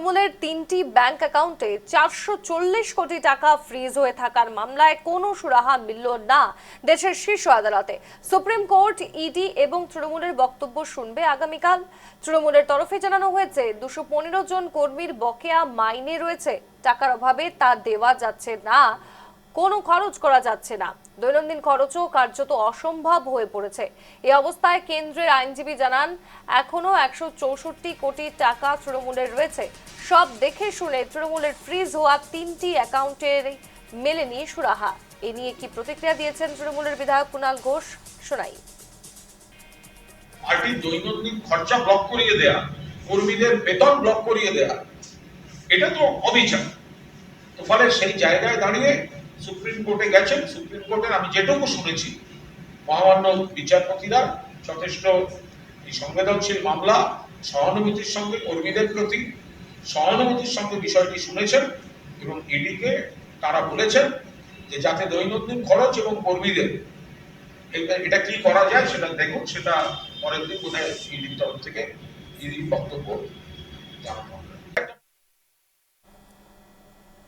তৃণমূলের 3টি ব্যাংক অ্যাকাউন্টে 440 কোটি টাকা ফ্রিজ হয়ে থাকার মামলায় কোনো সুরাহা মিলল না দেশের শীর্ষ আদালতে। সুপ্রিম কোর্ট, ইডি এবং তৃণমূলের বক্তব্য শুনবে আগামীকাল। তৃণমূলের তরফে জানানো হয়েছে 215 জন কর্মীর বকেয়া মাইনে রয়েছে, টাকার অভাবে তা দেওয়া যাচ্ছে না, কোনো খরচ করা যাচ্ছে না, দৈনন্দিন খরচও কার্যত অসম্ভব হয়ে পড়েছে। এই অবস্থায় কেন্দ্রের আইনজীবী জানান, এখনো 164 কোটি টাকা তৃণমূলের রয়েছে। সব দেখে শুনে তৃণমূলের ফ্রিজ হওয়া 3টি অ্যাকাউন্টের মেলেনি সুরাহা। এ নিয়ে কি প্রতিক্রিয়া দিয়েছেন তৃণমূলের বিধায়ক কুণাল ঘোষ, শোনাই। পার্টির দৈনন্দিন খরচা ব্লক করিয়ে দেয়া, কর্মীদের বেতন ব্লক করিয়ে দেয়া, এটা তো অবিচার। তো ফলে সেই জায়গায় দাঁড়িয়ে সুপ্রিম কোর্টে গেছেন। সুপ্রিম কোর্টের আমি যেটুকু শুনেছি, মহামান্য বিচারপতিরা যথেষ্ট সংবেদনশীল মামলা, সহানুভূতির সঙ্গে কর্মীদের প্রতি সহানুভূতির সঙ্গে বিষয়টি শুনেছেন এবং ইডিকে তারা বলেছেন যে যাতে দৈনন্দিন খরচ এবং কর্মীদের এটা কি করা যায় সেটা দেখুন, সেটা পরের দিন বোধহয় ইডির তরফ থেকে ইডির বক্তব্য জানানো।